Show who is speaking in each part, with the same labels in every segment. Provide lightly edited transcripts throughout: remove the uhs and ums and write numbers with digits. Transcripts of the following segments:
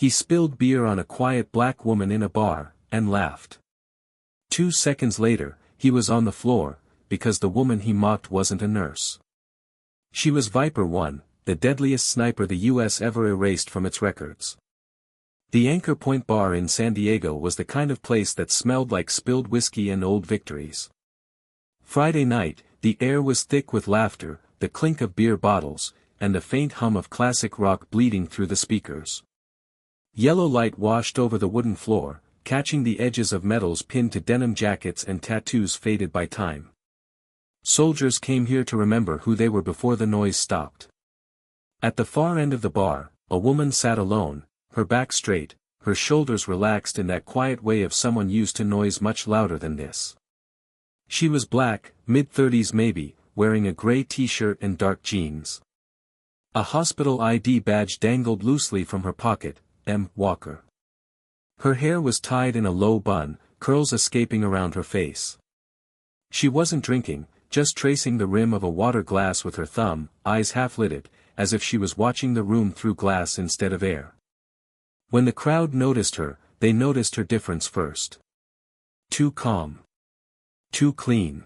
Speaker 1: He spilled beer on a quiet black woman in a bar, and laughed. 2 seconds later, he was on the floor, because the woman he mocked wasn't a nurse. She was Viper 1, the deadliest sniper the US ever erased from its records. The Anchor Point bar in San Diego was the kind of place that smelled like spilled whiskey and old victories. Friday night, the air was thick with laughter, the clink of beer bottles, and the faint hum of classic rock bleeding through the speakers. Yellow light washed over the wooden floor, catching the edges of metals pinned to denim jackets and tattoos faded by time. Soldiers came here to remember who they were before the noise stopped. At the far end of the bar, a woman sat alone, her back straight, her shoulders relaxed in that quiet way of someone used to noise much louder than this. She was black, mid-30s maybe, wearing a gray t-shirt and dark jeans. A hospital ID badge dangled loosely from her pocket, M. Walker. Her hair was tied in a low bun, curls escaping around her face. She wasn't drinking, just tracing the rim of a water glass with her thumb, eyes half-lidded, as if she was watching the room through glass instead of air. When the crowd noticed her, they noticed her difference first. Too calm. Too clean.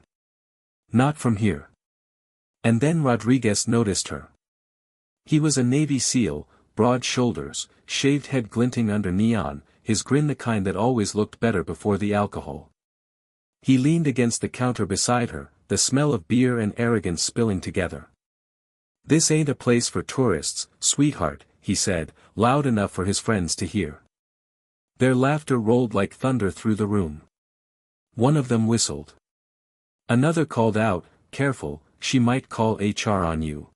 Speaker 1: Not from here. And then Rodriguez noticed her. He was a Navy SEAL, broad shoulders, shaved head glinting under neon, his grin the kind that always looked better before the alcohol. He leaned against the counter beside her, the smell of beer and arrogance spilling together. "This ain't a place for tourists, sweetheart," he said, loud enough for his friends to hear. Their laughter rolled like thunder through the room. One of them whistled. Another called out, "Careful, she might call HR on you."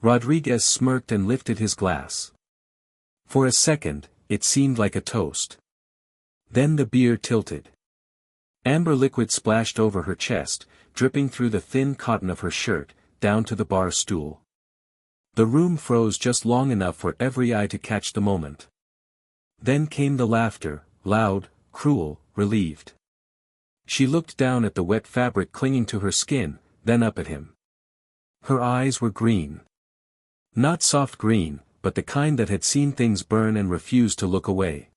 Speaker 1: Rodriguez smirked and lifted his glass. For a second, it seemed like a toast. Then the beer tilted. Amber liquid splashed over her chest, dripping through the thin cotton of her shirt, down to the bar stool. The room froze just long enough for every eye to catch the moment. Then came the laughter, loud, cruel, relieved. She looked down at the wet fabric clinging to her skin, then up at him. Her eyes were green. Not soft green, but the kind that had seen things burn and refused to look away.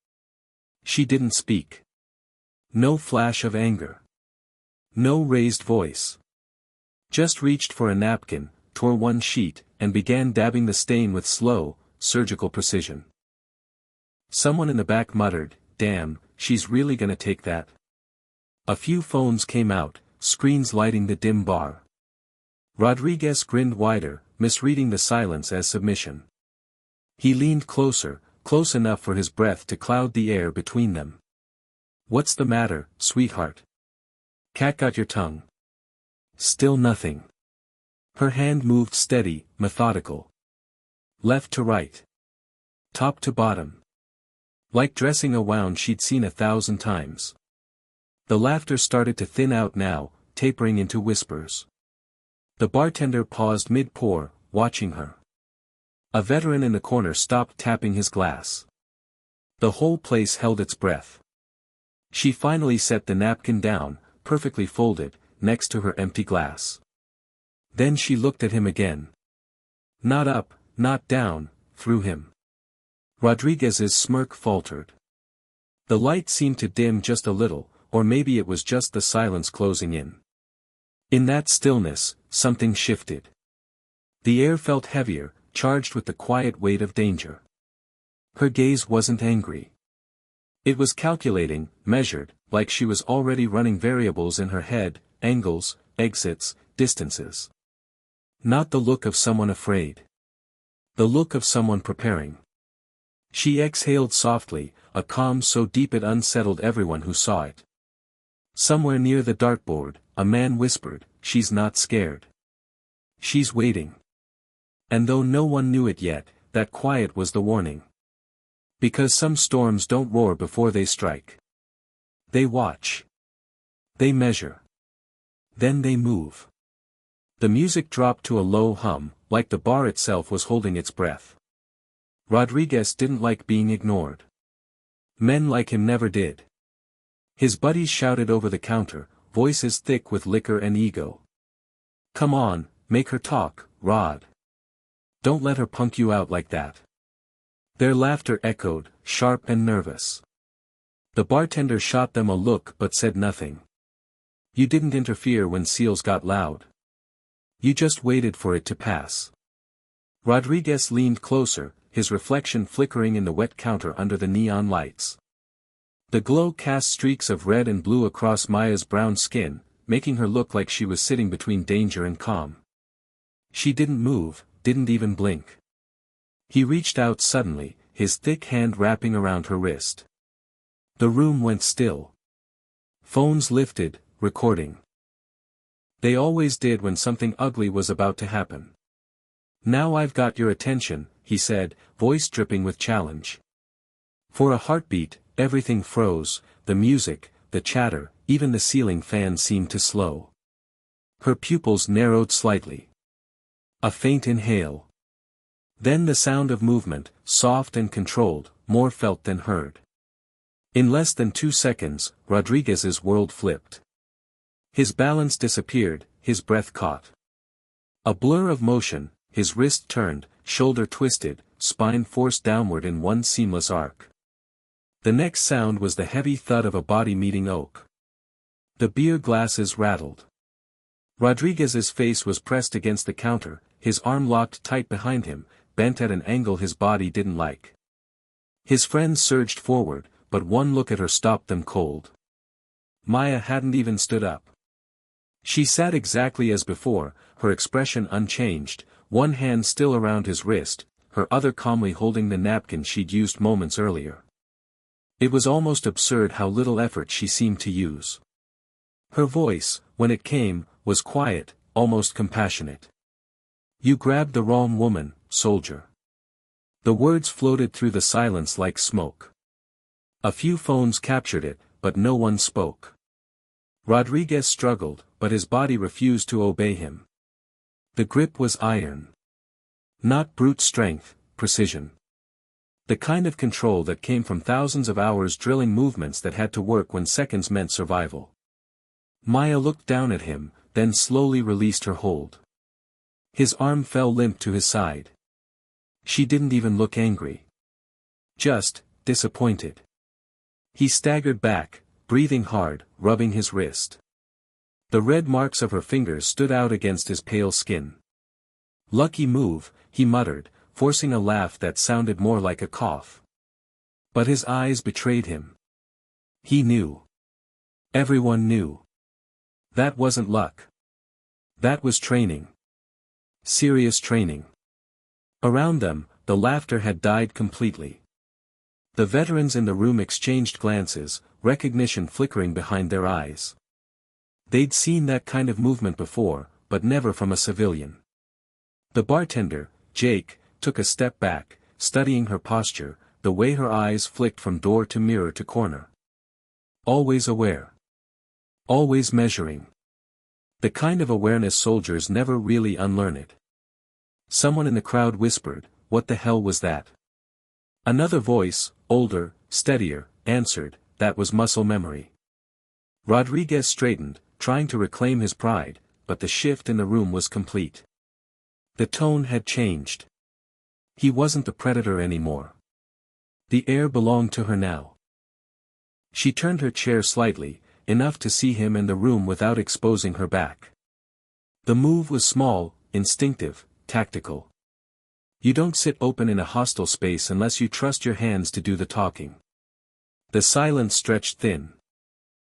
Speaker 1: She didn't speak. No flash of anger. No raised voice. Just reached for a napkin, tore one sheet, and began dabbing the stain with slow, surgical precision. Someone in the back muttered, "Damn, she's really gonna take that." A few phones came out, screens lighting the dim bar. Rodriguez grinned wider, misreading the silence as submission. He leaned closer, close enough for his breath to cloud the air between them. "What's the matter, sweetheart? Cat got your tongue?" Still nothing. Her hand moved steady, methodical. Left to right. Top to bottom. Like dressing a wound she'd seen 1,000 times. The laughter started to thin out now, tapering into whispers. The bartender paused mid-pour, watching her. A veteran in the corner stopped tapping his glass. The whole place held its breath. She finally set the napkin down, perfectly folded, next to her empty glass. Then she looked at him again. Not up, not down, through him. Rodriguez's smirk faltered. The light seemed to dim just a little, or maybe it was just the silence closing in. In that stillness, something shifted. The air felt heavier, charged with the quiet weight of danger. Her gaze wasn't angry. It was calculating, measured, like she was already running variables in her head, angles, exits, distances. Not the look of someone afraid. The look of someone preparing. She exhaled softly, a calm so deep it unsettled everyone who saw it. Somewhere near the dartboard, a man whispered, "She's not scared. She's waiting." And though no one knew it yet, that quiet was the warning. Because some storms don't roar before they strike. They watch. They measure. Then they move. The music dropped to a low hum, like the bar itself was holding its breath. Rodriguez didn't like being ignored. Men like him never did. His buddies shouted over the counter, voices thick with liquor and ego. "Come on, make her talk, Rod. Don't let her punk you out like that." Their laughter echoed, sharp and nervous. The bartender shot them a look but said nothing. You didn't interfere when Seals got loud. You just waited for it to pass. Rodriguez leaned closer, his reflection flickering in the wet counter under the neon lights. The glow cast streaks of red and blue across Maya's brown skin, making her look like she was sitting between danger and calm. She didn't move, didn't even blink. He reached out suddenly, his thick hand wrapping around her wrist. The room went still. Phones lifted, recording. They always did when something ugly was about to happen. Now I've got your attention, he said, voice dripping with challenge. For a heartbeat, everything froze, the music, the chatter, even the ceiling fan seemed to slow. Her pupils narrowed slightly. A faint inhale. Then the sound of movement, soft and controlled, more felt than heard. In less than 2 seconds, Rodriguez's world flipped. His balance disappeared, his breath caught. A blur of motion, his wrist turned, shoulder twisted, spine forced downward in one seamless arc. The next sound was the heavy thud of a body meeting oak. The beer glasses rattled. Rodriguez's face was pressed against the counter, his arm locked tight behind him, bent at an angle his body didn't like. His friends surged forward, but one look at her stopped them cold. Maya hadn't even stood up. She sat exactly as before, her expression unchanged, one hand still around his wrist, her other calmly holding the napkin she'd used moments earlier. It was almost absurd how little effort she seemed to use. Her voice, when it came, was quiet, almost compassionate. You grabbed the wrong woman, soldier. The words floated through the silence like smoke. A few phones captured it, but no one spoke. Rodriguez struggled, but his body refused to obey him. The grip was iron. Not brute strength, precision. The kind of control that came from thousands of hours drilling movements that had to work when seconds meant survival. Maya looked down at him, then slowly released her hold. His arm fell limp to his side. She didn't even look angry. Just, disappointed. He staggered back, breathing hard, rubbing his wrist. The red marks of her fingers stood out against his pale skin. Lucky move, he muttered, forcing a laugh that sounded more like a cough. But his eyes betrayed him. He knew. Everyone knew. That wasn't luck. That was training. Serious training. Around them, the laughter had died completely. The veterans in the room exchanged glances, recognition flickering behind their eyes. They'd seen that kind of movement before, but never from a civilian. The bartender, Jake, took a step back, studying her posture, the way her eyes flicked from door to mirror to corner. Always aware. Always measuring. The kind of awareness soldiers never really unlearn it. Someone in the crowd whispered, "What the hell was that?" Another voice, older, steadier, answered, "That was muscle memory." Rodriguez straightened, trying to reclaim his pride, but the shift in the room was complete. The tone had changed. He wasn't the predator anymore. The air belonged to her now. She turned her chair slightly, enough to see him and the room without exposing her back. The move was small, instinctive, tactical. You don't sit open in a hostile space unless you trust your hands to do the talking. The silence stretched thin.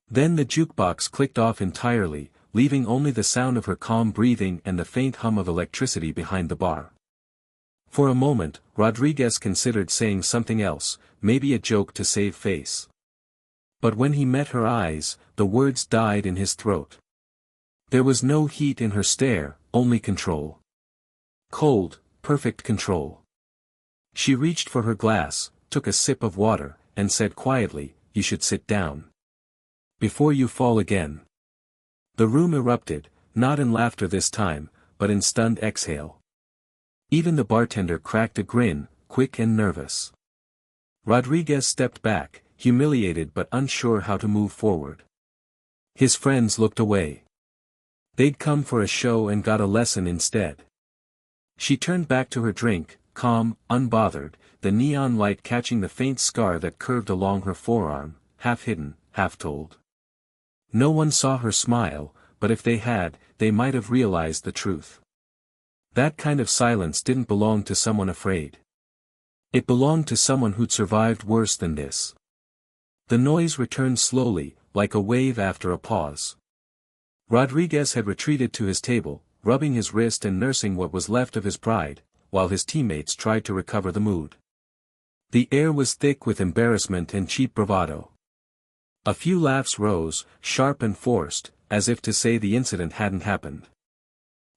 Speaker 1: Then the jukebox clicked off entirely, leaving only the sound of her calm breathing and the faint hum of electricity behind the bar. For a moment, Rodriguez considered saying something else, maybe a joke to save face. But when he met her eyes, the words died in his throat. There was no heat in her stare, only control. Cold, perfect control. She reached for her glass, took a sip of water, and said quietly, "You should sit down. Before you fall again." The room erupted, not in laughter this time, but in stunned exhale. Even the bartender cracked a grin, quick and nervous. Rodriguez stepped back, humiliated but unsure how to move forward. His friends looked away. They'd come for a show and got a lesson instead. She turned back to her drink, calm, unbothered, the neon light catching the faint scar that curved along her forearm, half hidden, half told. No one saw her smile, but if they had, they might have realized the truth. That kind of silence didn't belong to someone afraid. It belonged to someone who'd survived worse than this. The noise returned slowly, like a wave after a pause. Rodriguez had retreated to his table, rubbing his wrist and nursing what was left of his pride, while his teammates tried to recover the mood. The air was thick with embarrassment and cheap bravado. A few laughs rose, sharp and forced, as if to say the incident hadn't happened.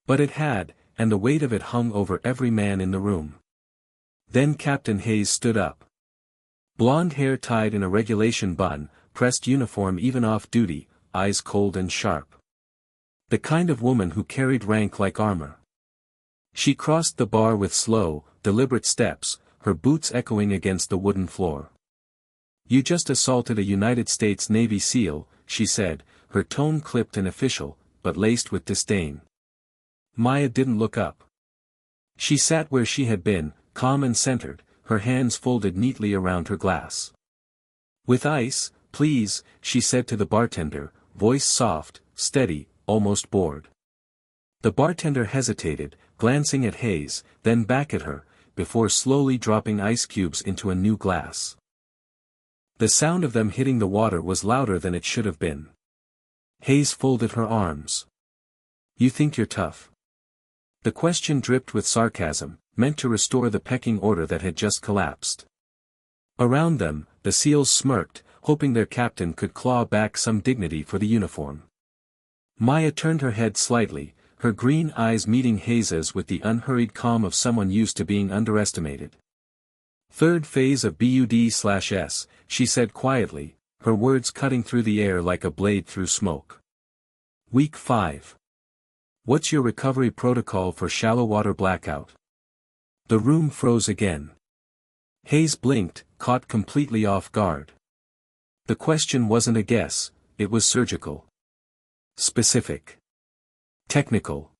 Speaker 1: But it had, and the weight of it hung over every man in the room. Then Captain Hayes stood up. Blonde hair tied in a regulation bun, pressed uniform even off duty, eyes cold and sharp. The kind of woman who carried rank like armor. She crossed the bar with slow, deliberate steps, her boots echoing against the wooden floor. "You just assaulted a United States Navy SEAL," she said, her tone clipped and official, but laced with disdain. Maya didn't look up. She sat where she had been, calm and centered, her hands folded neatly around her glass. "With ice, please," she said to the bartender, voice soft, steady, almost bored. The bartender hesitated, glancing at Hayes, then back at her, before slowly dropping ice cubes into a new glass. The sound of them hitting the water was louder than it should have been. Hayes folded her arms. "You think you're tough?" The question dripped with sarcasm, meant to restore the pecking order that had just collapsed. Around them, the SEALs smirked, hoping their captain could claw back some dignity for the uniform. Maya turned her head slightly, her green eyes meeting Hayes's with the unhurried calm of someone used to being underestimated. "Third phase of BUD/S, she said quietly, her words cutting through the air like a blade through smoke. "Week 5. What's your recovery protocol for shallow water blackout?" The room froze again. Hayes blinked, caught completely off guard. The question wasn't a guess, it was surgical. Specific. Technical.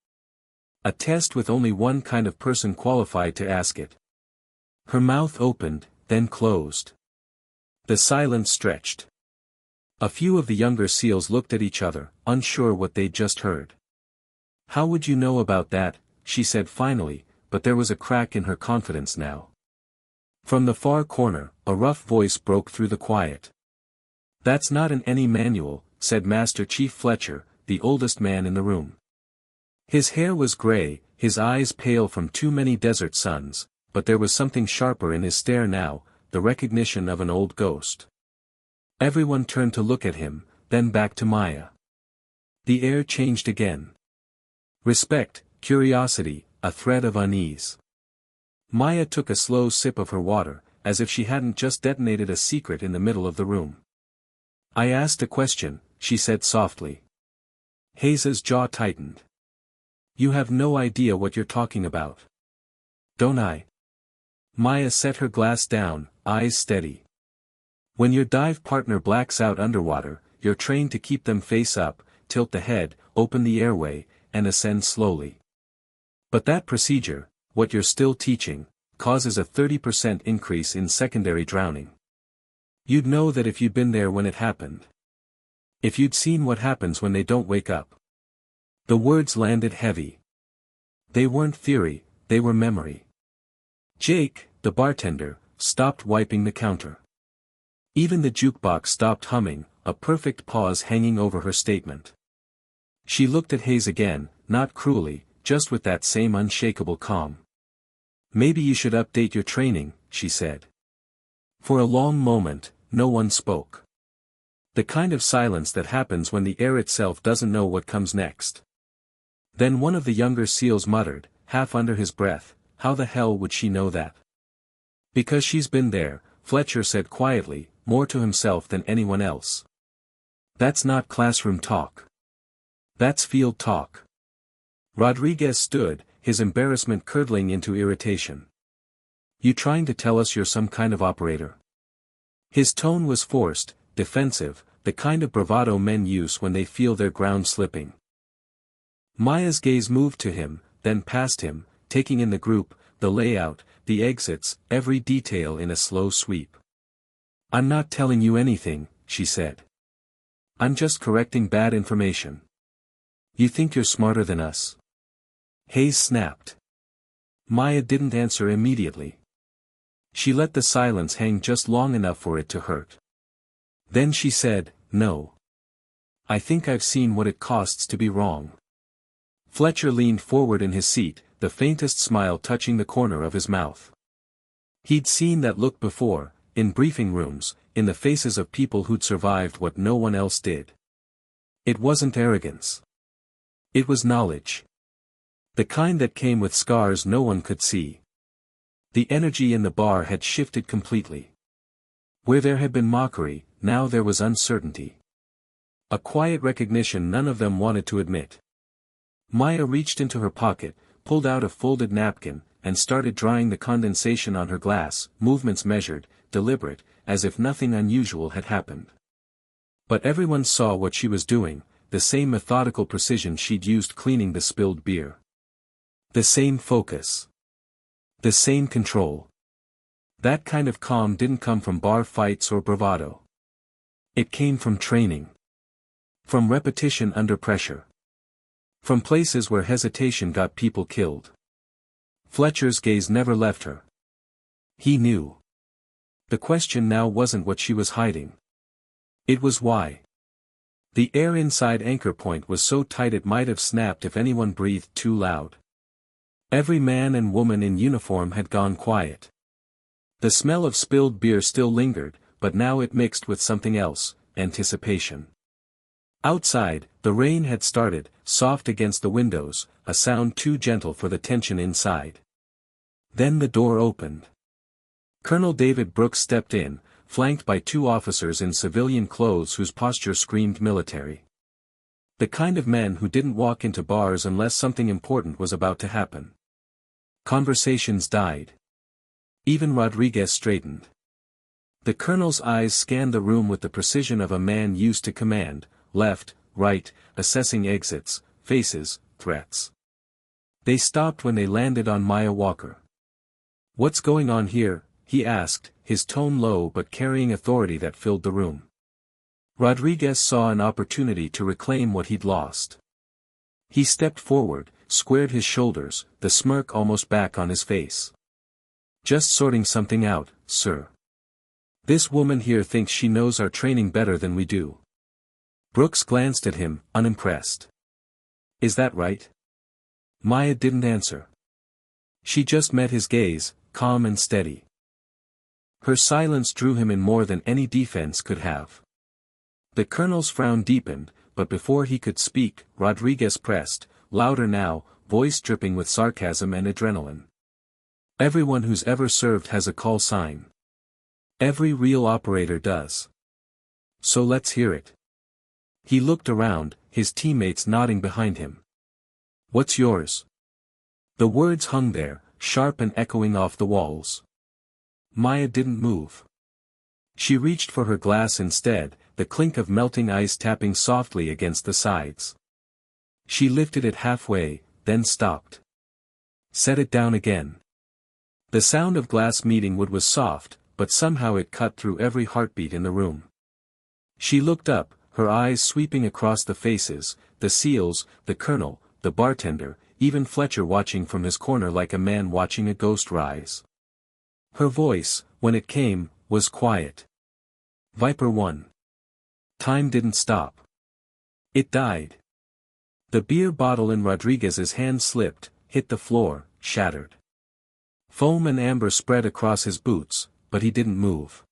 Speaker 1: A test with only one kind of person qualified to ask it. Her mouth opened, then closed. The silence stretched. A few of the younger SEALs looked at each other, unsure what they'd just heard. "How would you know about that?" she said finally, but there was a crack in her confidence now. From the far corner, a rough voice broke through the quiet. "That's not in any manual," said Master Chief Fletcher, the oldest man in the room. His hair was gray, his eyes pale from too many desert suns, but there was something sharper in his stare now, the recognition of an old ghost. Everyone turned to look at him, then back to Maya. The air changed again. Respect, curiosity, a thread of unease. Maya took a slow sip of her water, as if she hadn't just detonated a secret in the middle of the room. "I asked a question," she said softly. Hayes's jaw tightened. "You have no idea what you're talking about." "Don't I?" Maya set her glass down, eyes steady. "When your dive partner blacks out underwater, you're trained to keep them face up, tilt the head, open the airway, and ascend slowly. But that procedure, what you're still teaching, causes a 30% increase in secondary drowning. You'd know that if you'd been there when it happened. If you'd seen what happens when they don't wake up." The words landed heavy. They weren't theory, they were memory. Jake, the bartender, stopped wiping the counter. Even the jukebox stopped humming, a perfect pause hanging over her statement. She looked at Hayes again, not cruelly, just with that same unshakable calm. "Maybe you should update your training," she said. For a long moment, no one spoke. The kind of silence that happens when the air itself doesn't know what comes next. Then one of the younger SEALs muttered, half under his breath, "How the hell would she know that?" "Because she's been there," Fletcher said quietly, more to himself than anyone else. "That's not classroom talk. That's field talk." Rodriguez stood, his embarrassment curdling into irritation. "You trying to tell us you're some kind of operator?" His tone was forced, defensive, the kind of bravado men use when they feel their ground slipping. Maya's gaze moved to him, then past him, taking in the group, the layout, the exits, every detail in a slow sweep. "I'm not telling you anything," she said. "I'm just correcting bad information. You think you're smarter than us?" Hayes snapped. Maya didn't answer immediately. She let the silence hang just long enough for it to hurt. Then she said, "No. I think I've seen what it costs to be wrong." Fletcher leaned forward in his seat, the faintest smile touching the corner of his mouth. He'd seen that look before, in briefing rooms, in the faces of people who'd survived what no one else did. It wasn't arrogance. It was knowledge. The kind that came with scars no one could see. The energy in the bar had shifted completely. Where there had been mockery, now there was uncertainty. A quiet recognition none of them wanted to admit. Maya reached into her pocket, pulled out a folded napkin, and started drying the condensation on her glass, movements measured, deliberate, as if nothing unusual had happened. But everyone saw what she was doing, the same methodical precision she'd used cleaning the spilled beer. The same focus. The same control. That kind of calm didn't come from bar fights or bravado. It came from training. From repetition under pressure. From places where hesitation got people killed. Fletcher's gaze never left her. He knew. The question now wasn't what she was hiding. It was why. The air inside Anchor Point was so tight it might have snapped if anyone breathed too loud. Every man and woman in uniform had gone quiet. The smell of spilled beer still lingered, but now it mixed with something else, anticipation. Outside, the rain had started, soft against the windows, a sound too gentle for the tension inside. Then the door opened. Colonel David Brooks stepped in, flanked by two officers in civilian clothes whose posture screamed military. The kind of men who didn't walk into bars unless something important was about to happen. Conversations died. Even Rodriguez straightened. The colonel's eyes scanned the room with the precision of a man used to command, left, right, assessing exits, faces, threats. They stopped when they landed on Maya Walker. "What's going on here?" he asked, his tone low but carrying authority that filled the room. Rodriguez saw an opportunity to reclaim what he'd lost. He stepped forward, squared his shoulders, the smirk almost back on his face. "Just sorting something out, sir. This woman here thinks she knows our training better than we do." Brooks glanced at him, unimpressed. "Is that right?" Maya didn't answer. She just met his gaze, calm and steady. Her silence drew him in more than any defense could have. The colonel's frown deepened, but before he could speak, Rodriguez pressed, louder now, voice dripping with sarcasm and adrenaline. "Everyone who's ever served has a call sign. Every real operator does. So let's hear it." He looked around, his teammates nodding behind him. "What's yours?" The words hung there, sharp and echoing off the walls. Maya didn't move. She reached for her glass instead, the clink of melting ice tapping softly against the sides. She lifted it halfway, then stopped. Set it down again. The sound of glass meeting wood was soft, but somehow it cut through every heartbeat in the room. She looked up, her eyes sweeping across the faces, the SEALs, the colonel, the bartender, even Fletcher watching from his corner like a man watching a ghost rise. Her voice, when it came, was quiet. "Viper 1. Time didn't stop. It died." The beer bottle in Rodriguez's hand slipped, hit the floor, shattered. Foam and amber spread across his boots, but he didn't move.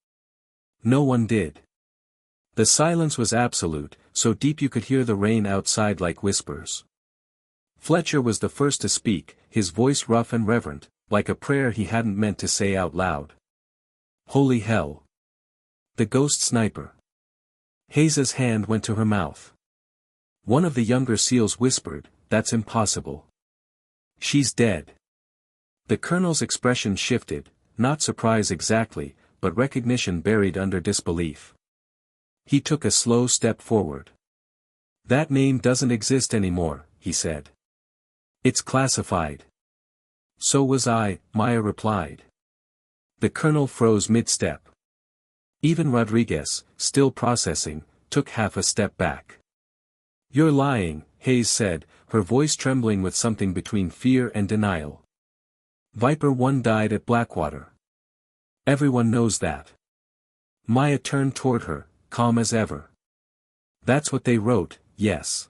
Speaker 1: No one did. The silence was absolute, so deep you could hear the rain outside like whispers. Fletcher was the first to speak, his voice rough and reverent, like a prayer he hadn't meant to say out loud. "Holy hell. The ghost sniper." Hayes's hand went to her mouth. One of the younger SEALs whispered, "That's impossible. She's dead." The colonel's expression shifted, not surprise exactly, but recognition buried under disbelief. He took a slow step forward. "That name doesn't exist anymore," he said. "It's classified. So was I, Maya replied. The colonel froze mid-step. Even Rodriguez, still processing, took half a step back. You're lying, Hayes said, her voice trembling with something between fear and denial. Viper 1 died at Blackwater. Everyone knows that. Maya turned toward her, calm as ever. That's what they wrote, yes.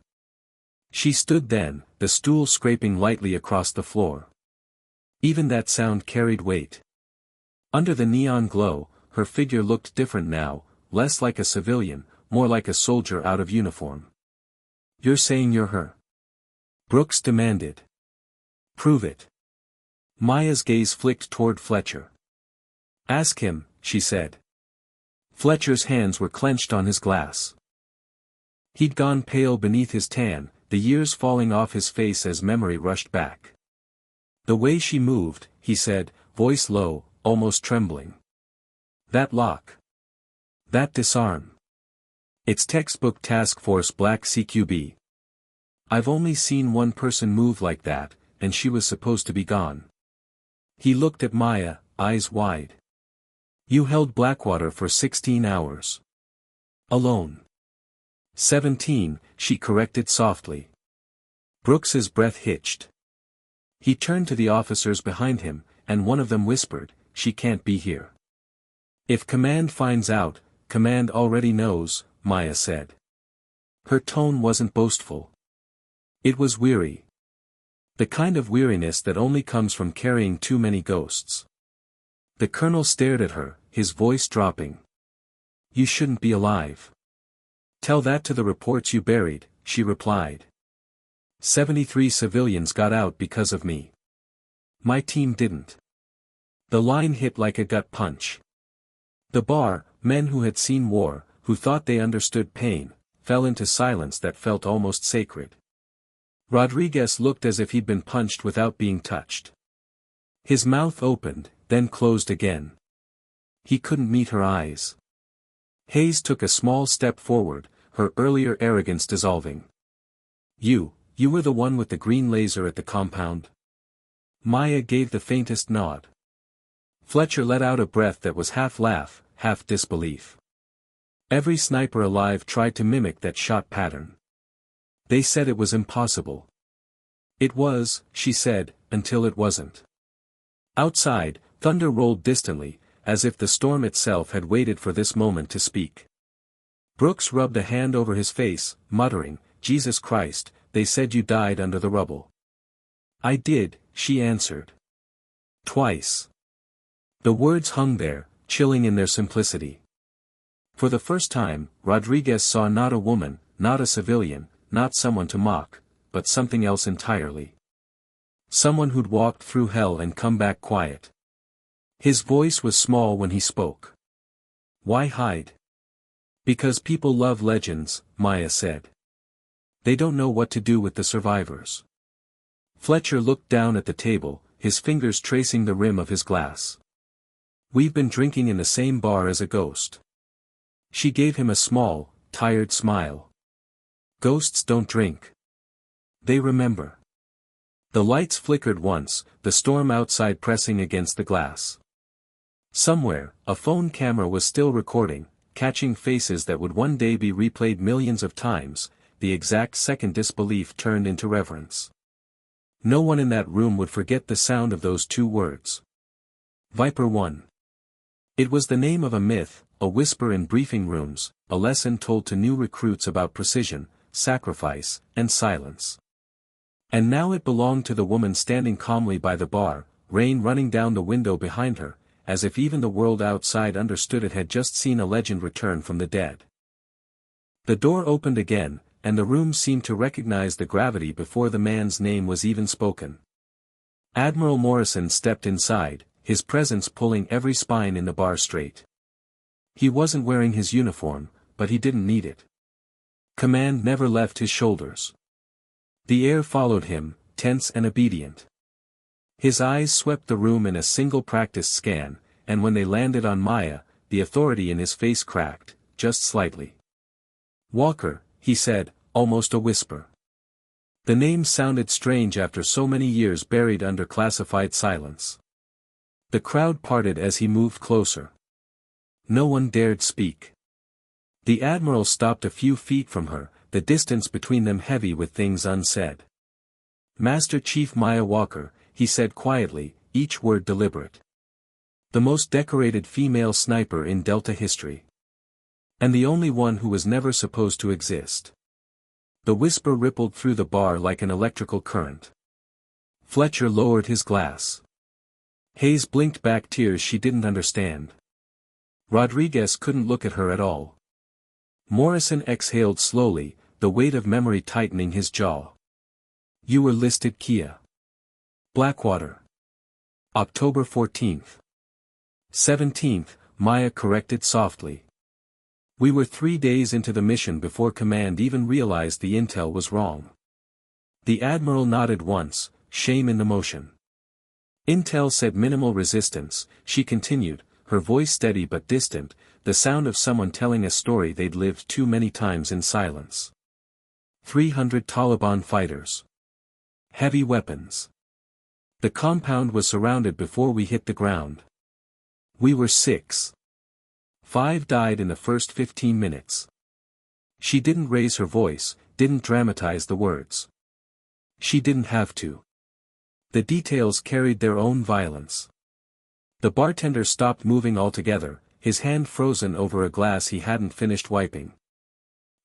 Speaker 1: She stood then, the stool scraping lightly across the floor. Even that sound carried weight. Under the neon glow, her figure looked different now, less like a civilian, more like a soldier out of uniform. You're saying you're her? Brooks demanded. Prove it. Maya's gaze flicked toward Fletcher. Ask him, she said. Fletcher's hands were clenched on his glass. He'd gone pale beneath his tan, the years falling off his face as memory rushed back. The way she moved, he said, voice low, almost trembling. That lock. That disarm. It's textbook Task Force Black CQB. I've only seen one person move like that, and she was supposed to be gone. He looked at Maya, eyes wide. You held Blackwater for 16 hours. Alone. 17, she corrected softly. Brooks's breath hitched. He turned to the officers behind him, and one of them whispered, she can't be here. If Command finds out, Command already knows, Maya said. Her tone wasn't boastful. It was weary. The kind of weariness that only comes from carrying too many ghosts. The colonel stared at her, his voice dropping. You shouldn't be alive. Tell that to the reports you buried, she replied. 73 civilians got out because of me. My team didn't. The line hit like a gut punch. The bar, men who had seen war, who thought they understood pain, fell into silence that felt almost sacred. Rodriguez looked as if he'd been punched without being touched. His mouth opened, then closed again. He couldn't meet her eyes. Hayes took a small step forward, her earlier arrogance dissolving. You were the one with the green laser at the compound? Maya gave the faintest nod. Fletcher let out a breath that was half laugh, half disbelief. Every sniper alive tried to mimic that shot pattern. They said it was impossible. It was, she said, until it wasn't. Outside, thunder rolled distantly, as if the storm itself had waited for this moment to speak. Brooks rubbed a hand over his face, muttering, Jesus Christ, they said you died under the rubble. I did, she answered. Twice. The words hung there, chilling in their simplicity. For the first time, Rodriguez saw not a woman, not a civilian, not someone to mock, but something else entirely. Someone who'd walked through hell and come back quiet. His voice was small when he spoke. Why hide? Because people love legends, Maya said. They don't know what to do with the survivors. Fletcher looked down at the table, his fingers tracing the rim of his glass. We've been drinking in the same bar as a ghost. She gave him a small, tired smile. Ghosts don't drink. They remember. The lights flickered once, the storm outside pressing against the glass. Somewhere, a phone camera was still recording, catching faces that would one day be replayed millions of times, the exact second disbelief turned into reverence. No one in that room would forget the sound of those two words. Viper 1. It was the name of a myth, a whisper in briefing rooms, a lesson told to new recruits about precision, sacrifice, and silence. And now it belonged to the woman standing calmly by the bar, rain running down the window behind her, as if even the world outside understood it had just seen a legend return from the dead. The door opened again, and the room seemed to recognize the gravity before the man's name was even spoken. Admiral Morrison stepped inside, his presence pulling every spine in the bar straight. He wasn't wearing his uniform, but he didn't need it. Command never left his shoulders. The air followed him, tense and obedient. His eyes swept the room in a single practiced scan, and when they landed on Maya, the authority in his face cracked, just slightly. Walker, he said, almost a whisper. The name sounded strange after so many years buried under classified silence. The crowd parted as he moved closer. No one dared speak. The admiral stopped a few feet from her, the distance between them heavy with things unsaid. "Master Chief Maya Walker," he said quietly, each word deliberate. "The most decorated female sniper in Delta history. And the only one who was never supposed to exist." The whisper rippled through the bar like an electrical current. Fletcher lowered his glass. Hayes blinked back tears she didn't understand. Rodriguez couldn't look at her at all. Morrison exhaled slowly, the weight of memory tightening his jaw. "You were listed Kia. Blackwater. October 14th. 17th, Maya corrected softly. "We were 3 days into the mission before command even realized the intel was wrong." The admiral nodded once, shame in the motion. "Intel said minimal resistance," she continued, her voice steady but distant, the sound of someone telling a story they'd lived too many times in silence. 300 Taliban fighters. Heavy weapons. The compound was surrounded before we hit the ground. We were 6. 5 died in the first 15 minutes. She didn't raise her voice, didn't dramatize the words. She didn't have to. The details carried their own violence. The bartender stopped moving altogether, his hand frozen over a glass he hadn't finished wiping.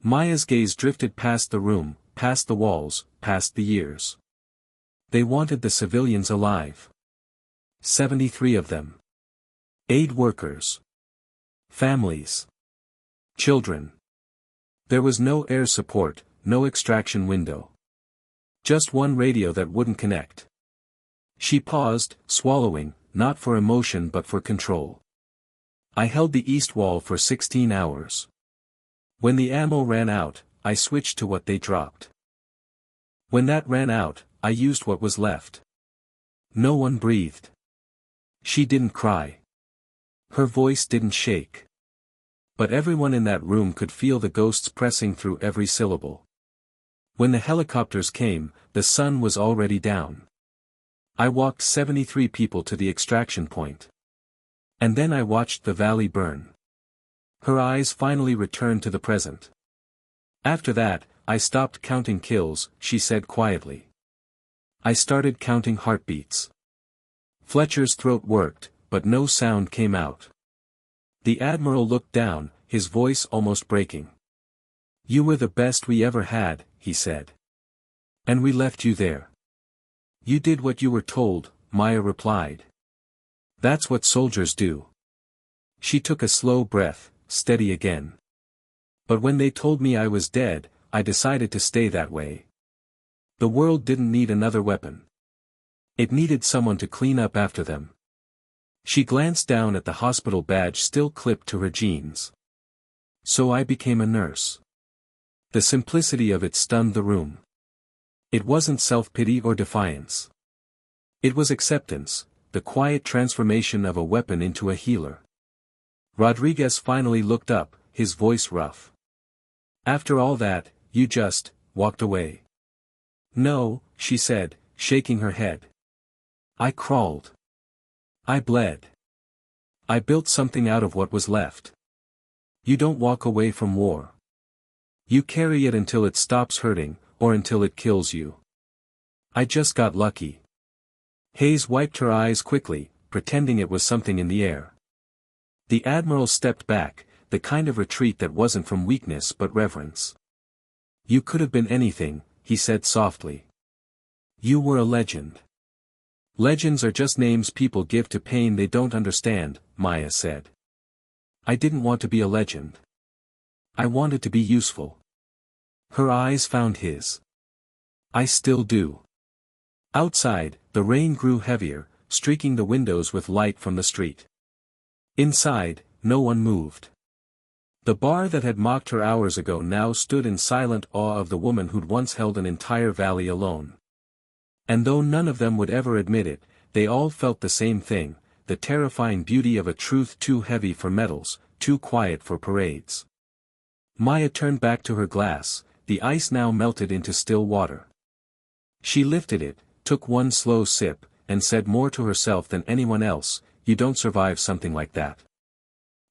Speaker 1: Maya's gaze drifted past the room, past the walls, past the years. They wanted the civilians alive. 73 of them. Aid workers. Families. Children. There was no air support, no extraction window. Just one radio that wouldn't connect. She paused, swallowing, not for emotion but for control. "I held the east wall for 16 hours. When the ammo ran out, I switched to what they dropped. When that ran out, I used what was left." No one breathed. She didn't cry. Her voice didn't shake. But everyone in that room could feel the ghosts pressing through every syllable. When the helicopters came, the sun was already down. I walked 73 people to the extraction point. And then I watched the valley burn. Her eyes finally returned to the present. "After that, I stopped counting kills," she said quietly. "I started counting heartbeats." Fletcher's throat worked, but no sound came out. The admiral looked down, his voice almost breaking. "You were the best we ever had," he said. "And we left you there." "You did what you were told," Maya replied. "That's what soldiers do." She took a slow breath, steady again. "But when they told me I was dead, I decided to stay that way. The world didn't need another weapon. It needed someone to clean up after them." She glanced down at the hospital badge still clipped to her jeans. "So I became a nurse." The simplicity of it stunned the room. It wasn't self-pity or defiance. It was acceptance, the quiet transformation of a weapon into a healer. Rodriguez finally looked up, his voice rough. "After all that, you just walked away." "No," she said, shaking her head. "I crawled. I bled. I built something out of what was left." You don't walk away from war. You carry it until it stops hurting, or until it kills you. I just got lucky. Hayes wiped her eyes quickly, pretending it was something in the air. The admiral stepped back, the kind of retreat that wasn't from weakness but reverence. "You could have been anything," he said softly. "You were a legend." "Legends are just names people give to pain they don't understand," Maya said. "I didn't want to be a legend. I wanted to be useful." Her eyes found his. "I still do." Outside, the rain grew heavier, streaking the windows with light from the street. Inside, no one moved. The bar that had mocked her hours ago now stood in silent awe of the woman who'd once held an entire valley alone. And though none of them would ever admit it, they all felt the same thing, the terrifying beauty of a truth too heavy for medals, too quiet for parades. Maya turned back to her glass, the ice now melted into still water. She lifted it, took one slow sip, and said more to herself than anyone else, "You don't survive something like that.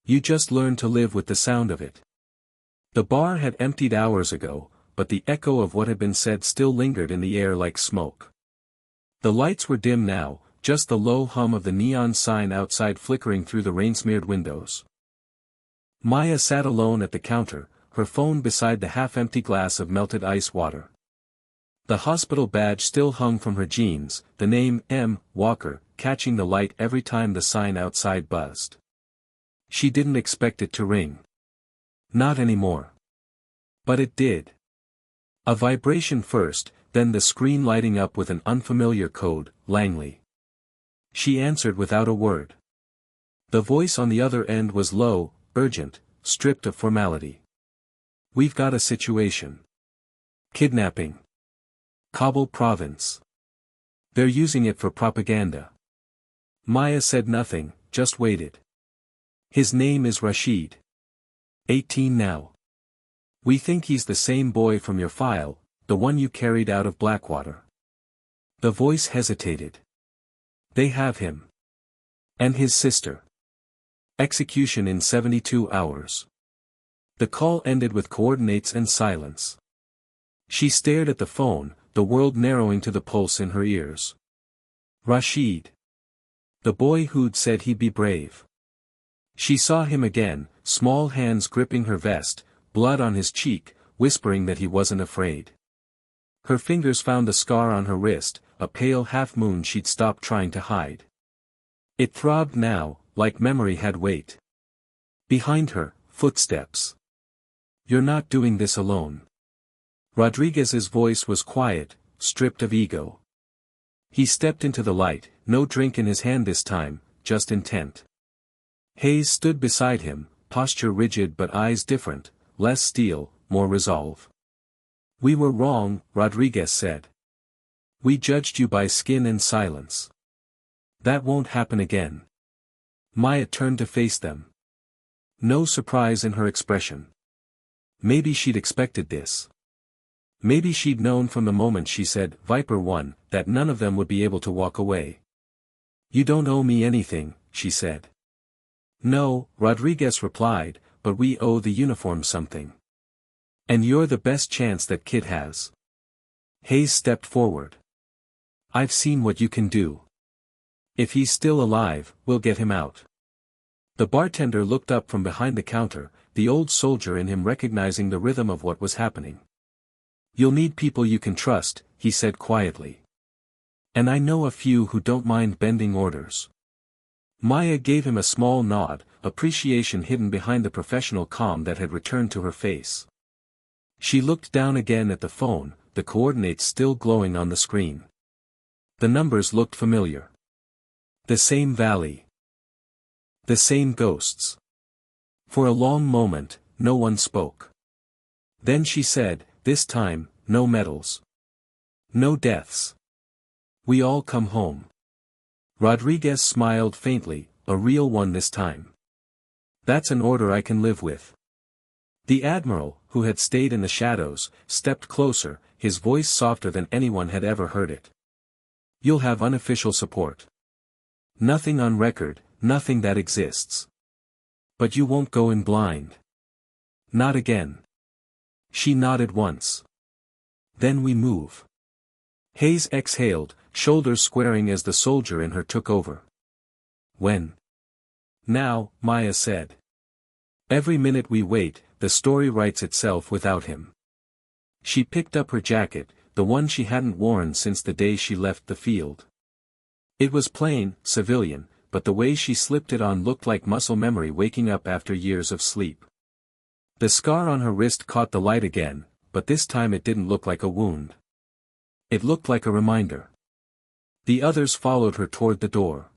Speaker 1: You just learn to live with the sound of it." The bar had emptied hours ago, but the echo of what had been said still lingered in the air like smoke. The lights were dim now, just the low hum of the neon sign outside flickering through the rain-smeared windows. Maya sat alone at the counter, her phone beside the half-empty glass of melted ice water. The hospital badge still hung from her jeans, the name M. Walker, catching the light every time the sign outside buzzed. She didn't expect it to ring. Not anymore. But it did. A vibration first, then the screen lighting up with an unfamiliar code, Langley. She answered without a word. The voice on the other end was low, urgent, stripped of formality. "We've got a situation. Kidnapping. Kabul province. They're using it for propaganda." Maya said nothing, just waited. "His name is Rashid. 18 now. We think he's the same boy from your file, the one you carried out of Blackwater." The voice hesitated. "They have him. And his sister. Execution in 72 hours. The call ended with coordinates and silence. She stared at the phone, the world narrowing to the pulse in her ears. Rashid. The boy who'd said he'd be brave. She saw him again, small hands gripping her vest, blood on his cheek, whispering that he wasn't afraid. Her fingers found the scar on her wrist, a pale half-moon she'd stopped trying to hide. It throbbed now, like memory had weight. Behind her, footsteps. "You're not doing this alone." Rodriguez's voice was quiet, stripped of ego. He stepped into the light, no drink in his hand this time, just intent. Hayes stood beside him, posture rigid but eyes different, less steel, more resolve. "We were wrong," Rodriguez said. "We judged you by skin and silence. That won't happen again." Maya turned to face them. No surprise in her expression. Maybe she'd expected this. Maybe she'd known from the moment she said, "Viper 1, that none of them would be able to walk away. "You don't owe me anything," she said. "No," Rodriguez replied, "but we owe the uniform something. And you're the best chance that kid has." Hayes stepped forward. "I've seen what you can do. If he's still alive, we'll get him out." The bartender looked up from behind the counter, the old soldier in him recognizing the rhythm of what was happening. "You'll need people you can trust," he said quietly. "And I know a few who don't mind bending orders." Maya gave him a small nod, appreciation hidden behind the professional calm that had returned to her face. She looked down again at the phone, the coordinates still glowing on the screen. The numbers looked familiar. The same valley. The same ghosts. For a long moment, no one spoke. Then she said, "This time, no medals. No deaths. We all come home." Rodriguez smiled faintly, "A real one this time. That's an order I can live with." The admiral, who had stayed in the shadows, stepped closer, his voice softer than anyone had ever heard it. "You'll have unofficial support. Nothing on record, nothing that exists. But you won't go in blind. Not again." She nodded once. "Then we move." Hayes exhaled, shoulders squaring as the soldier in her took over. "When?" "Now," Maya said. "Every minute we wait, the story writes itself without him." She picked up her jacket, the one she hadn't worn since the day she left the field. It was plain, civilian, but the way she slipped it on looked like muscle memory waking up after years of sleep. The scar on her wrist caught the light again, but this time it didn't look like a wound. It looked like a reminder. The others followed her toward the door.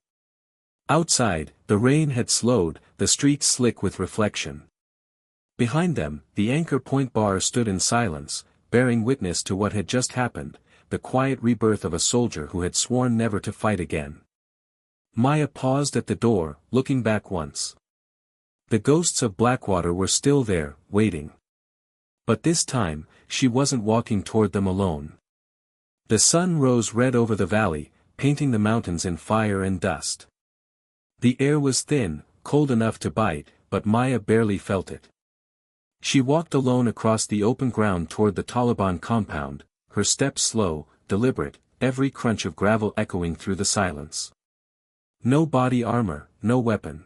Speaker 1: Outside, the rain had slowed, the streets slick with reflection. Behind them, the Anchor Point bar stood in silence, bearing witness to what had just happened, the quiet rebirth of a soldier who had sworn never to fight again. Maya paused at the door, looking back once. The ghosts of Blackwater were still there, waiting. But this time, she wasn't walking toward them alone. The sun rose red over the valley, painting the mountains in fire and dust. The air was thin, cold enough to bite, but Maya barely felt it. She walked alone across the open ground toward the Taliban compound, her steps slow, deliberate, every crunch of gravel echoing through the silence. No body armor, no weapon.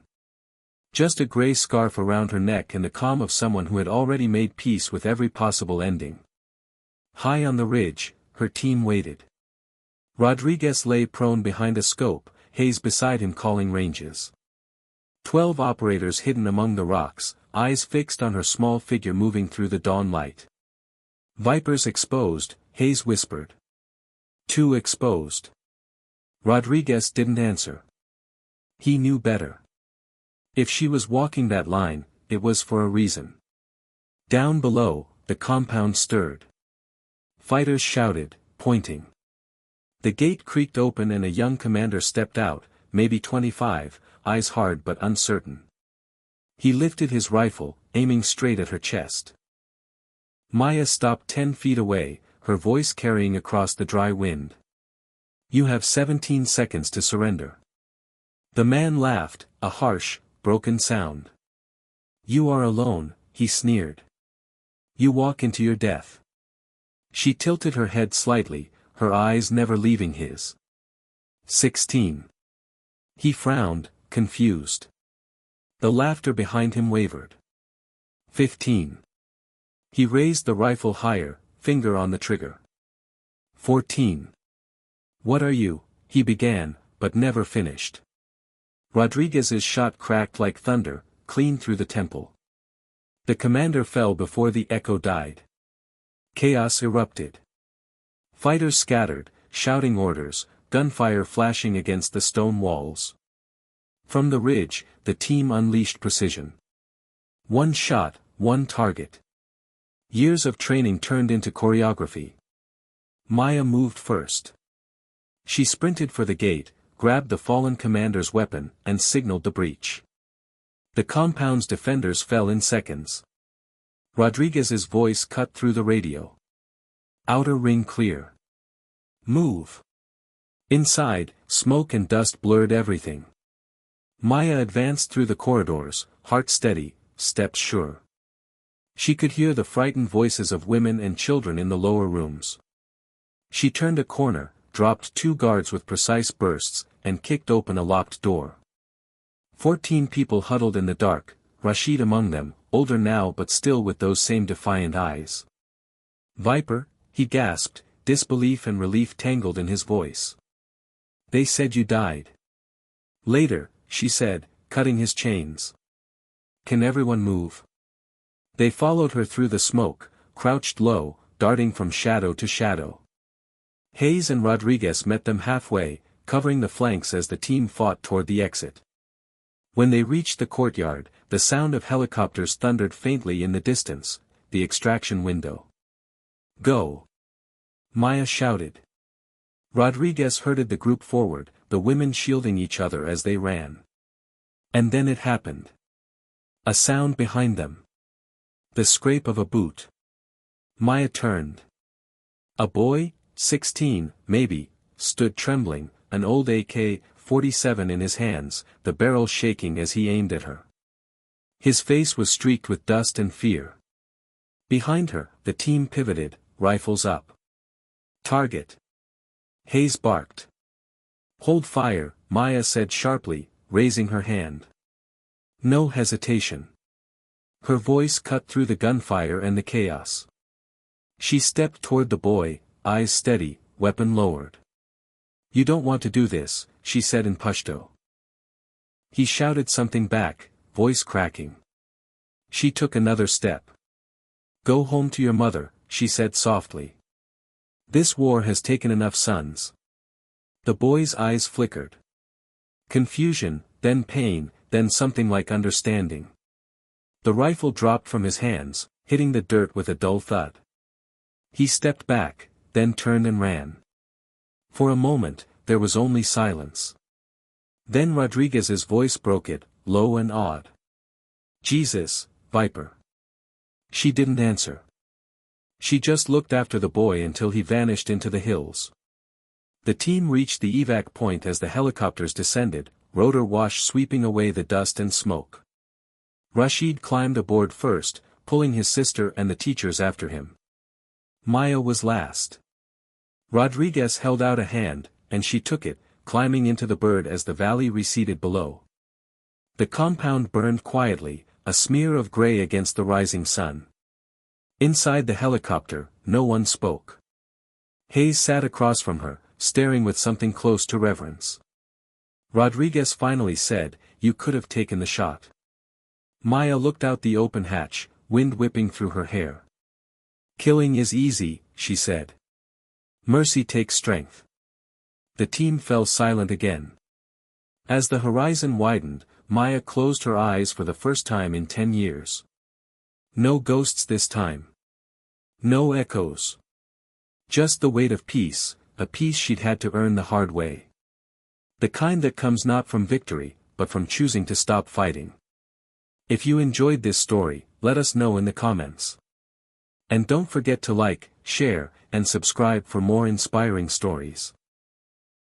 Speaker 1: Just a gray scarf around her neck and the calm of someone who had already made peace with every possible ending. High on the ridge, her team waited. Rodriguez lay prone behind a scope, Hayes beside him calling ranges. 12 operators hidden among the rocks, eyes fixed on her small figure moving through the dawn light. Vipers exposed, Hayes whispered. 2 exposed. Rodriguez didn't answer. He knew better. If she was walking that line, it was for a reason. Down below, the compound stirred. Fighters shouted, pointing. The gate creaked open and a young commander stepped out, maybe 25, eyes hard but uncertain. He lifted his rifle, aiming straight at her chest. Maya stopped 10 feet away, her voice carrying across the dry wind. You have 17 seconds to surrender. The man laughed, a harsh, broken sound. You are alone, he sneered. You walk into your death. She tilted her head slightly, her eyes never leaving his. 16. He frowned, confused. The laughter behind him wavered. 15. He raised the rifle higher, finger on the trigger. 14. What are you? He began, but never finished. Rodriguez's shot cracked like thunder, clean through the temple. The commander fell before the echo died. Chaos erupted. Fighters scattered, shouting orders, gunfire flashing against the stone walls. From the ridge, the team unleashed precision. One shot, one target. Years of training turned into choreography. Maya moved first. She sprinted for the gate, grabbed the fallen commander's weapon, and signaled the breach. The compound's defenders fell in seconds. Rodriguez's voice cut through the radio. Outer ring clear. Move. Inside, smoke and dust blurred everything. Maya advanced through the corridors, heart steady, steps sure. She could hear the frightened voices of women and children in the lower rooms. She turned a corner, dropped 2 guards with precise bursts, and kicked open a locked door. 14 people huddled in the dark, Rashid among them, older now but still with those same defiant eyes. Viper, he gasped, disbelief and relief tangled in his voice. They said you died. Later, she said, cutting his chains. Can everyone move? They followed her through the smoke, crouched low, darting from shadow to shadow. Hayes and Rodriguez met them halfway, covering the flanks as the team fought toward the exit. When they reached the courtyard, the sound of helicopters thundered faintly in the distance, the extraction window. Go! Maya shouted. Rodriguez herded the group forward, the women shielding each other as they ran. And then it happened. A sound behind them. The scrape of a boot. Maya turned. A boy, 16, maybe, stood trembling, an old AK-47 in his hands, the barrel shaking as he aimed at her. His face was streaked with dust and fear. Behind her, the team pivoted, rifles up. Target. Hayes barked. Hold fire, Maya said sharply, raising her hand. No hesitation. Her voice cut through the gunfire and the chaos. She stepped toward the boy, eyes steady, weapon lowered. You don't want to do this, she said in Pashto. He shouted something back, voice cracking. She took another step. Go home to your mother, she said softly. This war has taken enough sons. The boy's eyes flickered. Confusion, then pain, then something like understanding. The rifle dropped from his hands, hitting the dirt with a dull thud. He stepped back, then turned and ran. For a moment, there was only silence. Then Rodriguez's voice broke it, low and awed. Jesus, Viper. She didn't answer. She just looked after the boy until he vanished into the hills. The team reached the evac point as the helicopters descended, rotor wash sweeping away the dust and smoke. Rashid climbed aboard first, pulling his sister and the teachers after him. Maya was last. Rodriguez held out a hand, and she took it, climbing into the bird as the valley receded below. The compound burned quietly, a smear of gray against the rising sun. Inside the helicopter, no one spoke. Hayes sat across from her, staring with something close to reverence. Rodriguez finally said, "You could have taken the shot." Maya looked out the open hatch, wind whipping through her hair. "Killing is easy," she said. "Mercy takes strength." The team fell silent again. As the horizon widened, Maya closed her eyes for the first time in 10 years. No ghosts this time. No echoes. Just the weight of peace, a peace she'd had to earn the hard way. The kind that comes not from victory, but from choosing to stop fighting. If you enjoyed this story, let us know in the comments. And don't forget to like, share, and subscribe for more inspiring stories.